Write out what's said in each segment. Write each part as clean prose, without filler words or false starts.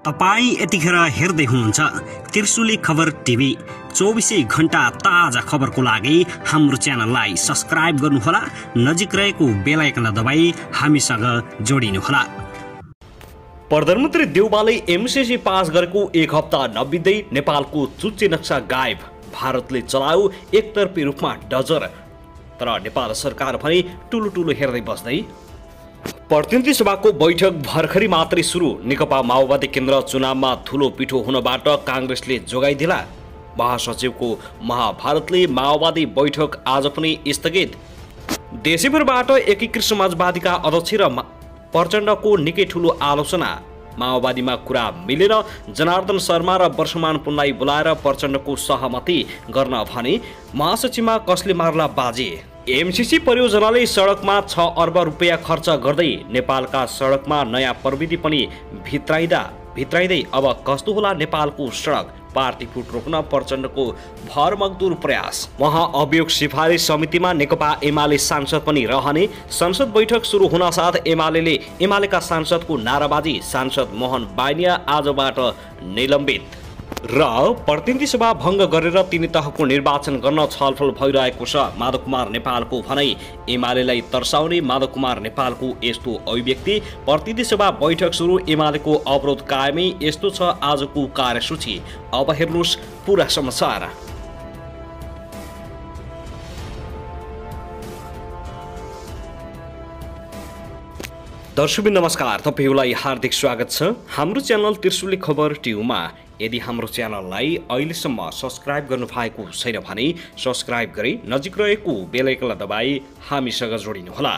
तपाई यतिखेर हेर्दै हुनुहुन्छ त्रिशुली खबर टिभी। 24 घण्टा ताजा खबरको लागि हाम्रो च्यानललाई सब्स्क्राइब गर्नुहोला, नजिक रहेको बेल आइकन दबाई हामीसँग जोडिनुहोला। प्रधानमन्त्री देउवाले एमसीसी पास गरेको एक हप्ता नबित्दै नेपालको चुच्चे नक्सा गायब। भारतले चलायो एकतर्फी रूपमा डजर, तर नेपाल सरकार भने टुलुटुलु हेर्दै बस्दै। प्रतिनिधि सभाको बैठक भर्खरै मात्रै सुरु। नेकपा माओवादी केन्द्र चुनावमा ठुलो पिठो हुनबाट काङ्ग्रेसले जोगाइदिला। महासचिवको महाभारतले माओवादी बैठक आज पनि स्थगित। देशैभरबाट एकीकृत समाजवादीका अध्यक्ष र प्रचण्डको निकै ठुलो आलोचना। माओवादीमा कुरा मिलेन, जनार्दन शर्मा र वर्षमान पुनलाई बोलाएर प्रचण्डको सहमति गर्न भने। महासचिवमा कसले मार्ला बाजे। एमसीसी परियोजनाले सडकमा 6 अर्ब रुपियाँ खर्च गर्दै नेपालका सडकमा नयाँ प्रविधि पनि भित्राइदै अब कस्तो होला नेपालको सडक। पार्टी फुट रोक्न प्रचण्डको भरमग्दुर प्रयास। महाअभियोग सिफारिस समितिमा नेकपा एमाले सांसद पनि रहने। संसद बैठक सुरु हुन साथ एमालेका सांसदको नाराबाजी। सांसद मोहन बाइनिया आजबाट निलम्बित। र प्रतिनिधि सभा भङ्ग गरेर 3 तहको निर्वाचन गर्न छलफल भइरहेको छ। माधव कुमार नेपालको भनाइ। एमालेलाई तर्साउने माधव कुमार नेपालको यस्तो अभिव्यक्ति। प्रतिनिधि सभा बैठक सुरु, एमालेको अवरोध कायमै। यस्तो छ आजको कार्यसूची। अब हेर्नुहोस् पुरा समाचार। दर्शकबिन नमस्कार, तपाईलाई हार्दिक स्वागत छ हाम्रो च्यानल त्रिशुली खबर टिभीमा। यदि हाम्रो च्यानललाई अहिलेसम्म सब्स्क्राइब गर्नु भएको छैन भने सब्स्क्राइब गरी नजिक रहेको बेल आइकन दबाई हामीसँग जोडिनुहोला।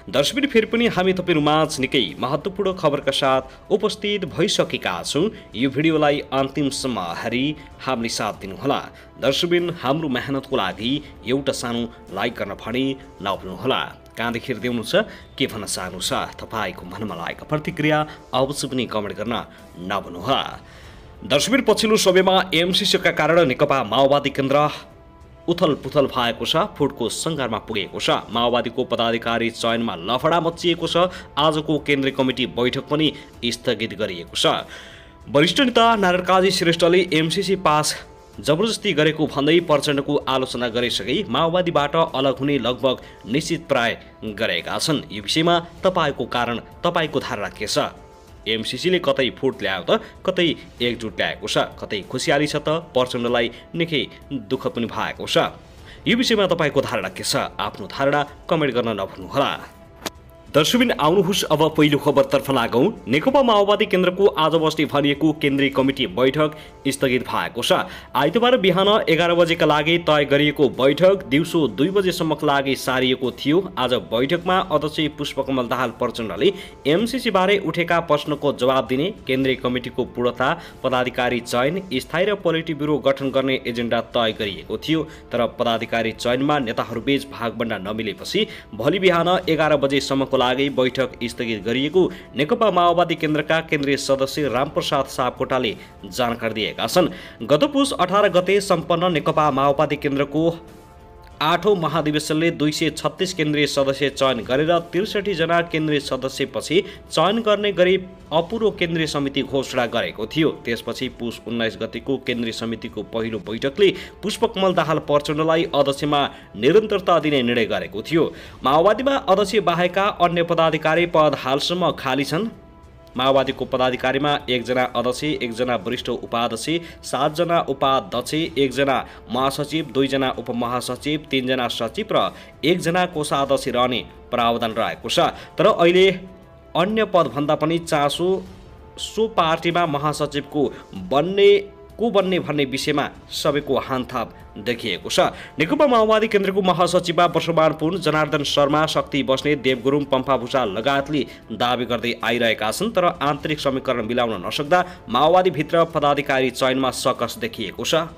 दर्शकबिन फेरि पनि हामी तपाईहरुमाझ निकै महत्त्वपूर्ण खबरका साथ उपस्थित भइसकेका छौं। यो भिडियोलाई अन्तिमसम्म हेरी हामीले साथ दिनुहोला। दर्शकबिन हाम्रो मेहनतको लागि एउटा सानो लाइक गर्न भने नभुल्नुहोला। कहाँदेखि हेर्दै हुनुहुन्छ, के भन्न चाहनु छ, तपाईको मनमा लागेको प्रतिक्रिया अवश्य पनि कमेन्ट गर्न नभुल्नुहोला। दर्शकबिन पछिल्लो समयमा एमसीसीका कारण नेकपा माओवादी केन्द्र उथलपुथल भएको छ, फुटको सङ्घारमा पुगेको छ। माओवादीको पदाधिकारी चयनमा लफडा मचिएको छ। आजको केन्द्रीय कमिटी बैठक पनि स्थगित गरिएको छ। वरिष्ठ नेता नारायण काजी श्रेष्ठले एमसीसी पास जबरजस्ती गरेको भन्दै प्रचण्डको आलोचना गरिसके माओवादीबाट अलग हुने लगभग निश्चित प्राय गरेका छन्। यो विषयमा तपाईको धारणा के छ? एमसीसीले कतै फुट ल्यायो त कतै एकजुट ल्याएको छ, कतै खुसियाली छ त प्रचण्डलाई निकै दुःख पनि भएको छ। यो विषयमा तपाईको धारणा के छ? आफ्नो धारणा कमेन्ट गर्न नभुल्नुहोला। दर्शकबिन आउनुहोस् अब पहिलो खबरतर्फ लागौं। नेकपा माओवादी केन्द्रको आज बस्ने भनिएको केन्द्रीय कमिटी बैठक स्थगित भएको छ। आइतबार बिहान 11 बजेका लागि तय गरिएको बैठक दिउँसो 2 बजेसम्मका लागि सारिएको थियो। आज बैठकमा अध्यक्ष पुष्पकमल दाहाल प्रचण्डले एमसीसी बारे उठेका प्रश्नको जवाब दिने, केन्द्रीय कमिटीको पूर्णता, पदाधिकारी चयन, स्थायी र पोलिटी ब्युरो गठन गर्ने एजेन्डा तय गरिएको थियो। तर पदाधिकारी चयनमा नेताहरूबीच भागबण्डा नमिलेपछि भोलि बिहान 11 बजेसम्मको लागि बैठक स्थगित गरिएको नेकपा माओवादी केन्द्रका केन्द्रीय सदस्य रामप्रसाद सापकोटाले जानकारी दिएका छन्। गत पुस 18 गते सम्पन्न नेकपा माओवादी केन्द्रको 8औं महाधिवेशनले 236 केन्द्रीय सदस्य चयन गरेर 63 जना केन्द्रीय सदस्यपछि चयन गर्ने गरी अपूर्व केन्द्रीय समिति घोषणा गरेको थियो। त्यसपछि पुस 19 गतेको केन्द्रीय समितिको पहिलो बैठकले पुष्पकमल दाहाल प्रचण्डलाई अध्यक्षमा निरन्तरता दिने निर्णय गरेको थियो। माओवादीमा अध्यक्ष बाहेकका अन्य पदाधिकारी पद हालसम्म खाली छन्। माओवादीको पदाधिकारीमा 1 जना अध्यक्ष, 1 जना वरिष्ठ उपाध्यक्ष, 7 जना उपाध्यक्ष, 1 जना महासचिव, 2 जना उपमहासचिव, 3 जना सचिव र 1 जना कोषाध्यक्ष रहने प्रावधान रहेको छ। तर अहिले अन्य पदभन्दा पनि चासो सो पार्टीमा महासचिवको बन्ने भन्ने विषयमा सबैको हानथाप देखिएको छ। नेकपा माओवादी केन्द्रको महासचिवमा वर्षमान पुन, जनार्दन शर्मा, शक्ति बस्नेत, देव गुरुङ, पम्फा भूषाल लगायतले दावी गर्दै आइरहेका छन्। तर आन्तरिक समीकरण मिलाउन नसक्दा माओवादीभित्र पदाधिकारी चयनमा सकस देखिएको छ।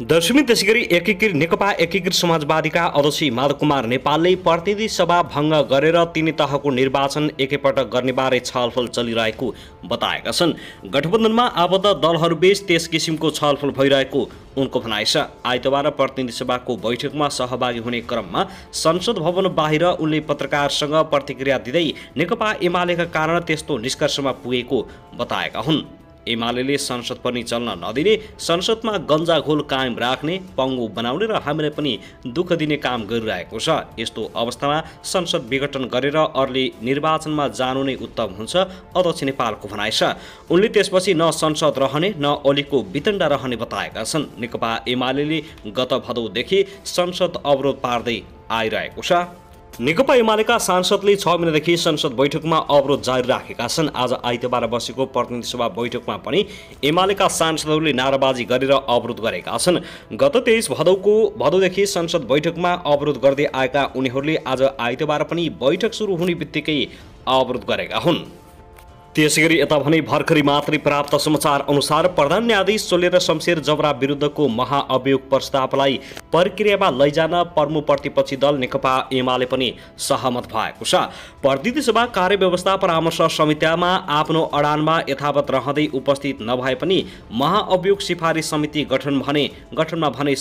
दर्शकबिन त्यसैगरी नेकपा एकीकृत समाजवादीका अध्यक्ष माधव कुमार नेपालले प्रतिनिधि सभा भङ्ग गरेर 3 तहको निर्वाचन एकैपटक गर्नेबारे छलफल चलिरहेको बताएका छन्। गठबन्धनमा आबद्ध दलहरूबीच त्यस किसिमको छलफल भइरहेको उनको भनाइ छ। आइतबार प्रतिनिधि सभाको बैठकमा सहभागी हुने क्रममा संसद भवन बाहिर उनले पत्रकारसँग प्रतिक्रिया दिँदै नेकपा एमालेका कारण त्यस्तो निष्कर्षमा पुगेको बताएका हुन्। एमाले संसद पनि चल्न नदिने, संसदमा गन्जाघोल कायम राख्ने, पङ्गु बनाउने र हामीलाई पनि दुःख दिने काम गरिरहेको छ। यस्तो अवस्थामा संसद विघटन गरेर अरूले निर्वाचनमा जानु नै उत्तम हुन्छ, अध्यक्ष नेपालको भनाइ छ। उनले त्यसपछि न संसद रहने न ओलीको वितण्डा रहने बताएका छन्। नेकपा एमाले गत भदौदेखि संसद अवरोध पार्दै आइरहेको छ। नेकपा एमालेका सांसदले 6 महिनादेखि संसद बैठकमा अवरोध जारी राखेका छन्। आज आइतबार बसेको प्रतिनिधि सभा बैठकमा पनि एमालेका सांसदहरूले नाराबाजी गरेर अवरोध गरेका छन्। गत 23 भदौदेखि संसद बैठकमा अवरोध गर्दै आएका उनीहरूले आज आइतबार पनि बैठक सुरु हुने बित्तिकै अवरोध गरेका हुन्। त्यसैगरी यता भने भर्खरै मात्रै प्राप्त समाचार अनुसार प्रधान न्यायाधीश सोलेर शमशेर जबरा विरुद्धको महाअभियोग प्रस्तावलाई प्रक्रियामा लैजान प्रमुख प्रतिपक्षी दल नेकपा एमाले पनि सहमत भएको छ। प्रतिनिधि सभा कार्यव्यवस्था परामर्श समितिमा आफ्नो अडानमा यथावत रहँदै उपस्थित नभए पनि महाअभियोग सिफारिस समिति गठनमा भने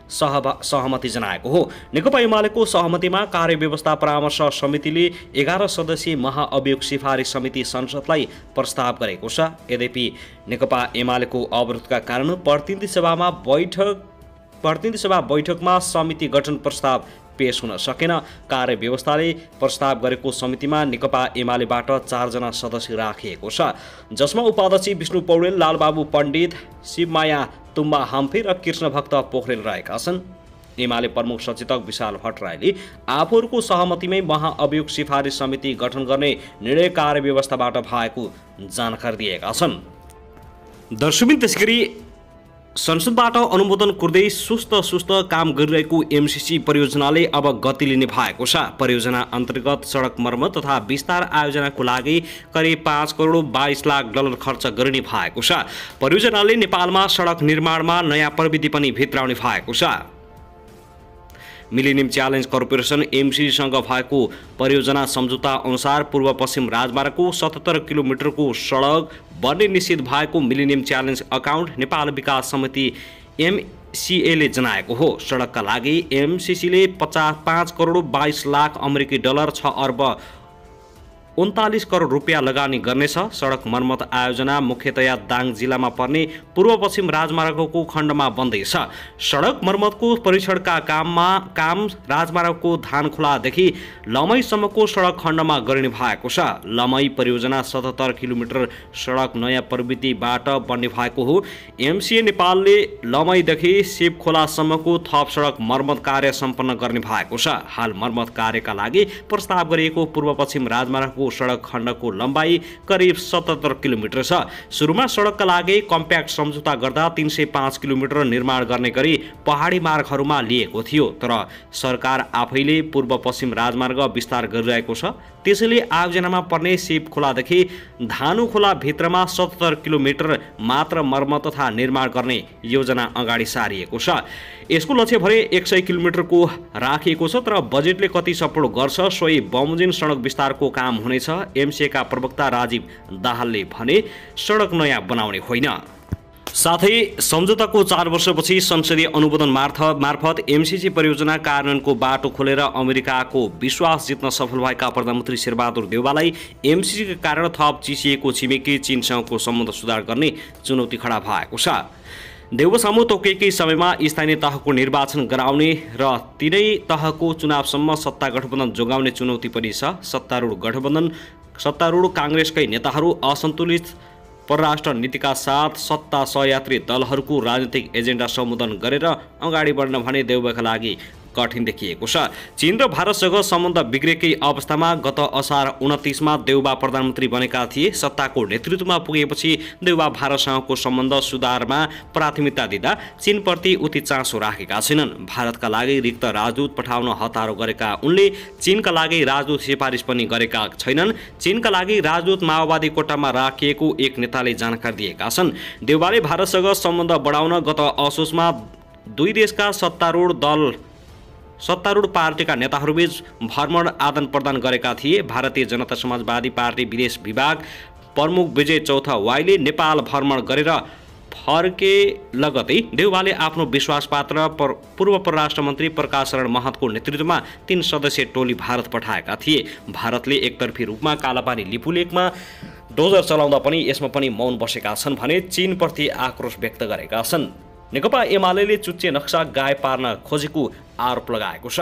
सहमति जनाएको हो। नेकपा एमालेको सहमतिमा कार्यव्यवस्था परामर्श समितिले 11 सदस्यीय महाअभियोग सिफारिस समिति संसदलाई प्रस्ताव गरेको छ। यद्यपि नेकपा एमालेको अवरोधका कारण प्रतिनिधि सभा बैठकमा समिति गठन प्रस्ताव पेश हुन सकेन। कार्यव्यवस्थाले प्रस्ताव गरेको समितिमा नेकपा एमालेबाट 4 जना सदस्य राखिएको छ, जसमा उपाध्यक्ष विष्णु पौडेल, लालबाबु पण्डित, शिवमाया तुम्बा हाम्फे र कृष्णभक्त पोखरेल रहेका छन्। एमाले प्रमुख सचेतक विशाल भट्टराईले आफूहरूको सहमतिमै महाअभियोग सिफारिस समिति गठन गर्ने निर्णय कार्यव्यवस्थाबाट भएको जानकारी दिएका छन्। दर्शकबिन त्यसैगरी संसदबाट अनुमोदन कुर्दै सुस्त काम गरिरहेको एमसीसी परियोजनाले अब गति लिने भएको छ। परियोजना अन्तर्गत सडक मर्मत तथा विस्तार आयोजनाको लागि करिब 5 करोड 22 लाख डलर खर्च गरिने भएको छ। परियोजनाले नेपालमा सडक निर्माणमा नयाँ प्रविधि पनि भित्राउने भएको छ। मिलेनियम च्यालेन्ज कर्पोरेसन एमसीसीसँग भएको परियोजना सम्झौता अनुसार पूर्व पश्चिम राजमार्गको 77 किलोमिटरको सडक बन्ने निश्चित भएको मिलेनियम च्यालेन्ज अकाउन्ट नेपाल विकास समिति एमसीएले जनाएको हो। सडकका लागि एमसीसीले 5 करोड 22 लाख अमेरिकी डलर 6 अर्ब 39 करोड रुपियाँ लगानी गर्नेछ। सडक मर्मत आयोजना मुख्यतया दाङ जिल्लामा पर्ने पूर्व पश्चिम राजमार्गको खण्डमा बन्दैछ। सडक मर्मतको परीक्षणका काम राजमार्गको धानखोलादेखि लमईसम्मको सडक खण्डमा गरिने भएको छ। लमई परियोजना 77 किलोमिटर सडक नयाँ प्रविधिबाट बन्ने भएको हो। एमसीए नेपालले लमईदेखि शिवखोलासम्मको थप सडक मर्मत कार्य सम्पन्न गर्ने भएको छ। हाल मर्मत कार्यका लागि प्रस्ताव गरिएको पूर्व पश्चिम राजमार्गको सडक खण्डको लम्बाइ करिब 77 किलोमिटर छ। सुरुमा सडकका लागि कम्प्याक्ट सम्झौता गर्दा 305 किलोमिटर निर्माण गर्ने गरी पहाडी मार्गहरूमा लिएको थियो, तर सरकार आफैले पूर्व पश्चिम राजमार्ग विस्तार गरिरहेको छ। त्यसैले आयोजनामा पर्ने शिवखोलादेखि धानुखोला भित्रमा 77 किलोमिटर मात्र मर्मत तथा निर्माण गर्ने योजना अगाडि सारिएको छ। यसको लक्ष्य भरे 100 किलोमिटरको राखिएको छ, तर बजेटले कति सपोर्ट गर्छ सोही बमोजिम सडक विस्तारको काम हुनेछ। एमसीएका प्रवक्ता राजीव दाहालले भने सडक नयाँ बनाउने होइन। साथै सम्झौताको 4 वर्षपछि संसदीय अनुमोदन मार्फत एमसीसी परियोजना कार्यान्वयनको बाटो खोलेर अमेरिकाको विश्वास जित्न सफल भएका प्रधानमन्त्री शेरबहादुर देउवालाई एमसीसीका कारण थप चिसिएको छिमेकी चीनसँगको सम्बन्ध सुधार गर्ने चुनौती खडा भएको छ। देउवा सामु तोकिएकै समयमा स्थानीय तहको निर्वाचन गराउने र तिनै तहको चुनावसम्म सत्ता गठबन्धन जोगाउने चुनौती पनि छ। सत्तारूढ काङ्ग्रेसकै नेताहरू असन्तुलित परराष्ट्र नीतिका साथ सत्ता सहयात्री दलहरूको राजनीतिक एजेन्डा सम्बोधन गरेर अगाडि बढ्न भने देउवाका लागि कठिन देखिएको छ। चीन र भारतसँग सम्बन्ध बिग्रेकै अवस्थामा गत असार 29मा देउवा प्रधानमन्त्री बनेका थिए। सत्ताको नेतृत्वमा पुगेपछि देउवा भारतसँगको सम्बन्ध सुधारमा प्राथमिकता दिँदा चीनप्रति उति चासो राखेका छैनन्। भारतका लागि रिक्त राजदूत पठाउन हतारो गरेका उनले चीनका लागि राजदूत सिफारिस पनि गरेका छैनन्। चीनका लागि राजदूत माओवादी कोटामा राखिएको एक नेताले जानकारी दिएका छन्। देउवाले भारतसँग सम्बन्ध बढाउन गत असोजमा दुई देशका सत्तारूढ पार्टीका नेताहरूबीच भ्रमण आदान प्रदान गरेका थिए। भारतीय जनता समाजवादी पार्टी विदेश विभाग प्रमुख विजय चौथावाईले नेपाल भ्रमण गरेर फर्के लगतै देउवाले आफ्नो विश्वासपात्र पूर्व परराष्ट्र मन्त्री प्रकाश शरण महतको नेतृत्वमा 3 सदस्यीय टोली भारत पठाएका थिए। भारतले एकतर्फी रूपमा कालापानी लिपुलेकमा डोजर चलाउँदा पनि यसमा पनि मौन बसेका छन् भने चीनप्रति आक्रोश व्यक्त गरेका छन्। नेकपा एमालेले चुच्चे नक्सा गाय पार्न खोजेको आरोप लगाएको छ।